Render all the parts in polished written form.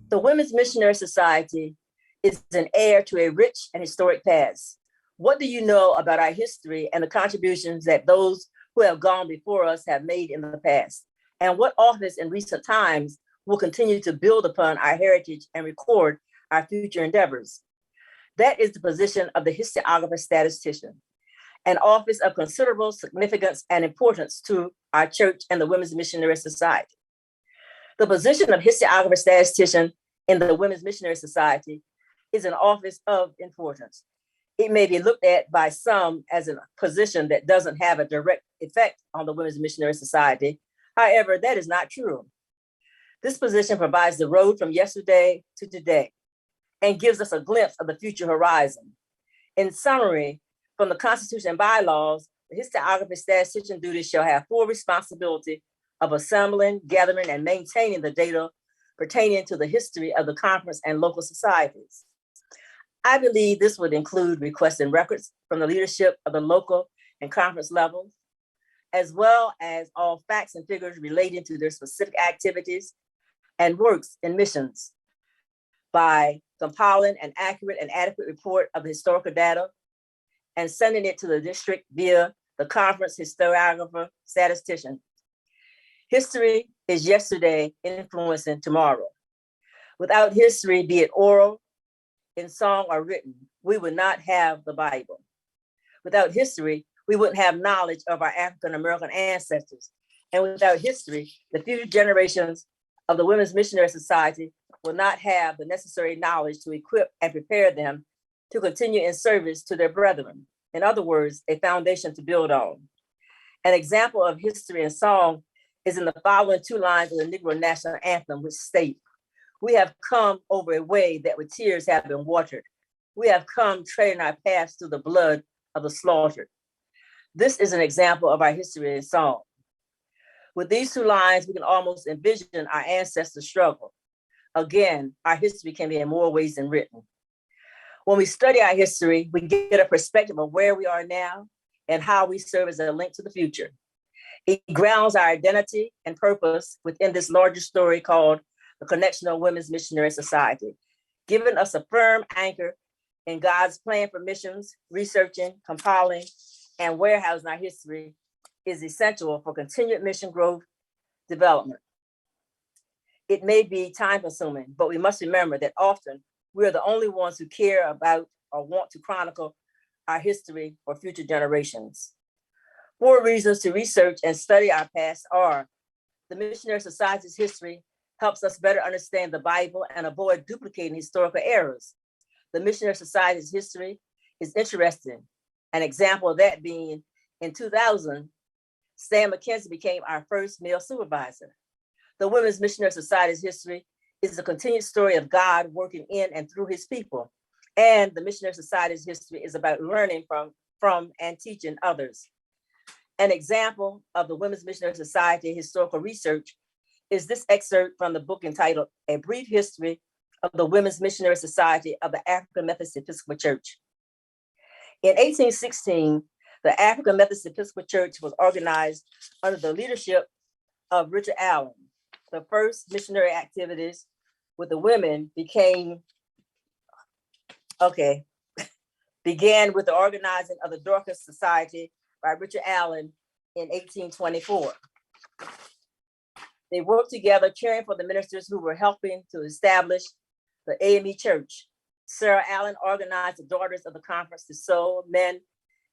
The Women's Missionary Society is an heir to a rich and historic past. What do you know about our history and the contributions that those who have gone before us have made in the past? And what authors in recent times will continue to build upon our heritage and record our future endeavors? That is the position of the Historiographer Statistician, an office of considerable significance and importance to our church and the Women's Missionary Society. The position of Historiographer Statistician in the Women's Missionary Society is an office of importance. It may be looked at by some as a position that doesn't have a direct effect on the Women's Missionary Society. However, that is not true. This position provides the road from yesterday to today and gives us a glimpse of the future horizon. In summary, from the Constitution and bylaws, the Historiographer Statistician duties shall have full responsibility of assembling, gathering, and maintaining the data pertaining to the history of the conference and local societies. I believe this would include requesting records from the leadership of the local and conference levels, as well as all facts and figures relating to their specific activities and works and missions by compiling an accurate and adequate report of the historical data and sending it to the district via the conference historiographer statistician. History is yesterday influencing tomorrow. Without history, be it oral, in song, or written, we would not have the Bible. Without history, we wouldn't have knowledge of our African American ancestors. And without history, the future generations of the Women's Missionary Society will not have the necessary knowledge to equip and prepare them to continue in service to their brethren. In other words, a foundation to build on. An example of history and song is in the following two lines of the Negro National Anthem, which state, "We have come over a way that with tears have been watered. We have come treading our paths through the blood of the slaughtered." This is an example of our history and song. With these two lines, we can almost envision our ancestors' struggle. Again, our history can be in more ways than written. When we study our history, we get a perspective of where we are now and how we serve as a link to the future. It grounds our identity and purpose within this larger story called the Connection of Women's Missionary Society, giving us a firm anchor in God's plan for missions. Researching, compiling, and warehousing our history is essential for continued mission growth development. It may be time consuming, but we must remember that often we are the only ones who care about or want to chronicle our history for future generations. 4 reasons to research and study our past are: the Missionary Society's history helps us better understand the Bible and avoid duplicating historical errors. The Missionary Society's history is interesting. An example of that being in 2000, Stan McKenzie became our first male supervisor. The Women's Missionary Society's history is the continued story of God working in and through his people. And the Missionary Society's history is about learning from and teaching others. An example of the Women's Missionary Society historical research is this excerpt from the book entitled A Brief History of the Women's Missionary Society of the African Methodist Episcopal Church. In 1816, the African Methodist Episcopal Church was organized under the leadership of Richard Allen. The first missionary activities with the women began with the organizing of the Dorcas Society by Richard Allen in 1824. They worked together caring for the ministers who were helping to establish the AME Church. Sarah Allen organized the daughters of the conference to sew, mend,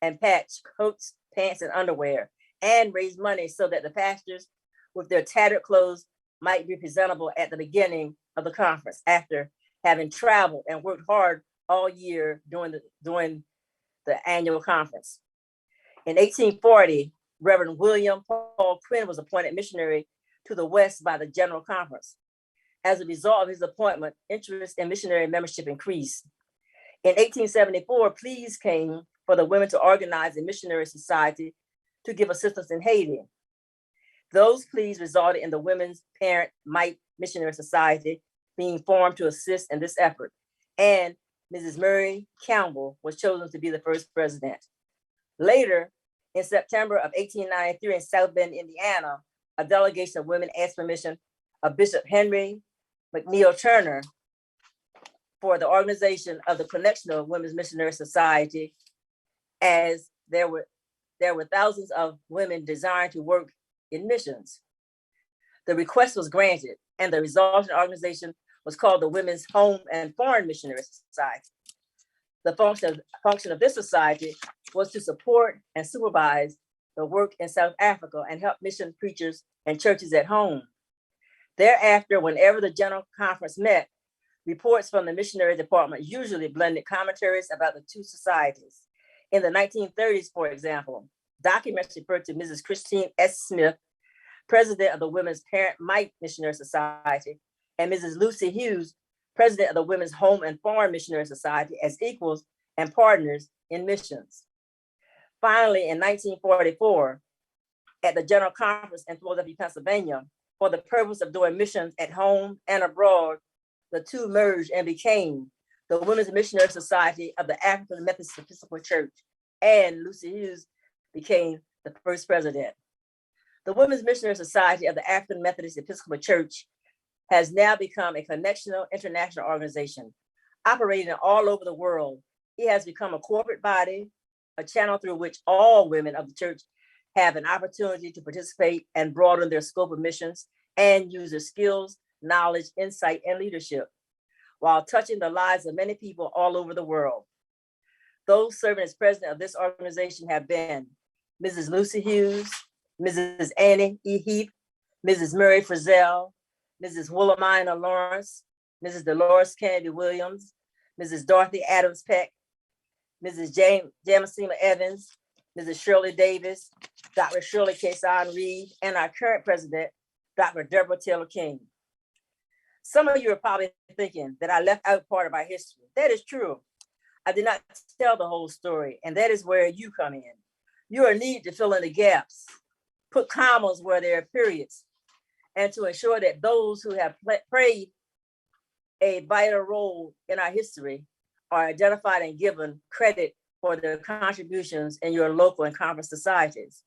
and patch coats, pants, and underwear, and raise money so that the pastors with their tattered clothes might be presentable at the beginning of the conference after having traveled and worked hard all year during the annual conference. In 1840, Reverend William Paul Quinn was appointed missionary to the West by the General Conference. As a result of his appointment, interest in missionary membership increased. In 1874, pleas came for the women to organize a missionary society to give assistance in Haiti. Those pleas resulted in the Women's Parent Mite Missionary Society being formed to assist in this effort, and Mrs. Murray Campbell was chosen to be the first president. Later, in September of 1893 in South Bend, Indiana, a delegation of women asked permission of Bishop Henry McNeil Turner for the organization of the Connectional Women's Missionary Society, as there were thousands of women desiring to work in missions. The request was granted, and the resulting organization was called the Women's Home and Foreign Missionary Society. The function of this society was to support and supervise the work in South Africa and help mission preachers and churches at home. Thereafter, whenever the General Conference met, reports from the missionary department usually blended commentaries about the two societies. In the 1930s, for example, documents referred to Mrs. Christine S. Smith, president of the Women's Parent Mite Missionary Society, and Mrs. Lucy Hughes, president of the Women's Home and Foreign Missionary Society, as equals and partners in missions. Finally, in 1944, at the General Conference in Philadelphia, Pennsylvania, for the purpose of doing missions at home and abroad, the two merged and became the Women's Missionary Society of the African Methodist Episcopal Church, and Lucy Hughes became the first president. The Women's Missionary Society of the African Methodist Episcopal Church has now become a connectional international organization operating all over the world. It has become a corporate body, a channel through which all women of the church have an opportunity to participate and broaden their scope of missions and use their skills, knowledge, insight, and leadership, while touching the lives of many people all over the world. Those serving as president of this organization have been Mrs. Lucy Hughes, Mrs. Annie E. Heath, Mrs. Murray Frizzell, Mrs. Wilhelmina Lawrence, Mrs. Dolores Kennedy Williams, Mrs. Dorothy Adams Peck, Mrs. Jamasima Evans, Mrs. Shirley Davis, Dr. Shirley Kason Reed, and our current president, Dr. Deborah Taylor King. Some of you are probably thinking that I left out part of our history. That is true. I did not tell the whole story, and that is where you come in. You are needed to fill in the gaps, put commas where there are periods, and to ensure that those who have played a vital role in our history are identified and given credit for their contributions in your local and conference societies.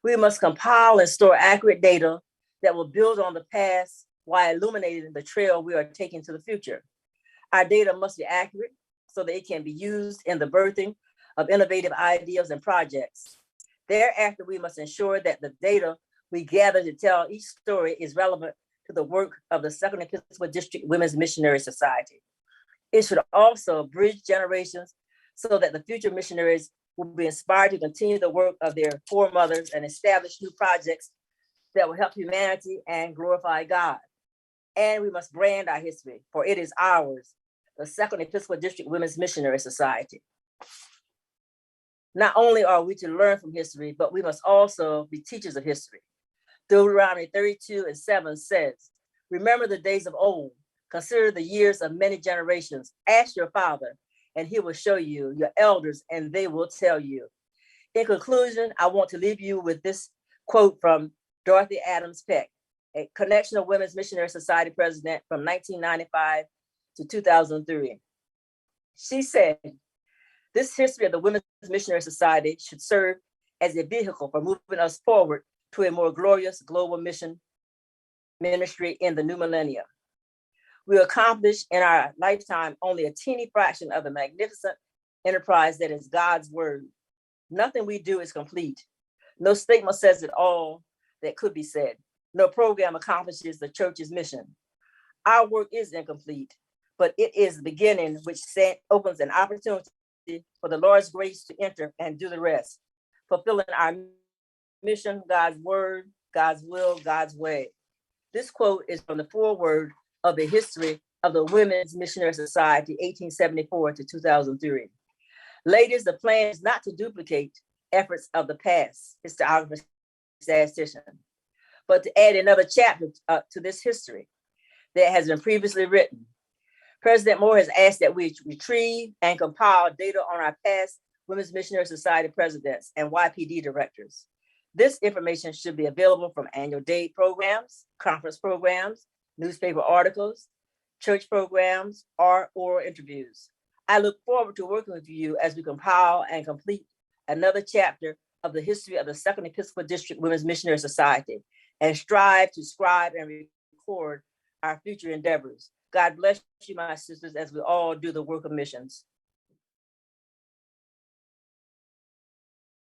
We must compile and store accurate data that will build on the past while illuminating the trail we are taking to the future. Our data must be accurate so that it can be used in the birthing of innovative ideas and projects. Thereafter, we must ensure that the data we gather to tell each story is relevant to the work of the Second Episcopal District Women's Missionary Society. It should also bridge generations so that the future missionaries will be inspired to continue the work of their foremothers and establish new projects that will help humanity and glorify God. And we must brand our history, for it is ours, the Second Episcopal District Women's Missionary Society. Not only are we to learn from history, but we must also be teachers of history. Deuteronomy 32:7 says, remember the days of old, consider the years of many generations, ask your father, and he will show you, your elders, and they will tell you. In conclusion, I want to leave you with this quote from Dorothy Adams Peck, a Connectional Women's Missionary Society president from 1995 to 2003. She said, this history of the Women's Missionary Society should serve as a vehicle for moving us forward to a more glorious global mission ministry in the new millennium. We accomplish in our lifetime only a teeny fraction of the magnificent enterprise that is God's word. Nothing we do is complete. No statement says it all that could be said. No program accomplishes the church's mission. Our work is incomplete, but it is the beginning which opens an opportunity for the Lord's grace to enter and do the rest, fulfilling our mission, God's word, God's will, God's way. This quote is from the foreword of the history of the Women's Missionary Society, 1874 to 2003. Ladies, the plan is not to duplicate efforts of the past, historiographer, statistician, but to add another chapter to this history that has been previously written. President Moore has asked that we retrieve and compile data on our past Women's Missionary Society presidents and YPD directors. This information should be available from annual day programs, conference programs, newspaper articles, church programs, or oral interviews. I look forward to working with you as we compile and complete another chapter of the history of the Second Episcopal District Women's Missionary Society, and strive to scribe and record our future endeavors. God bless you, my sisters, as we all do the work of missions.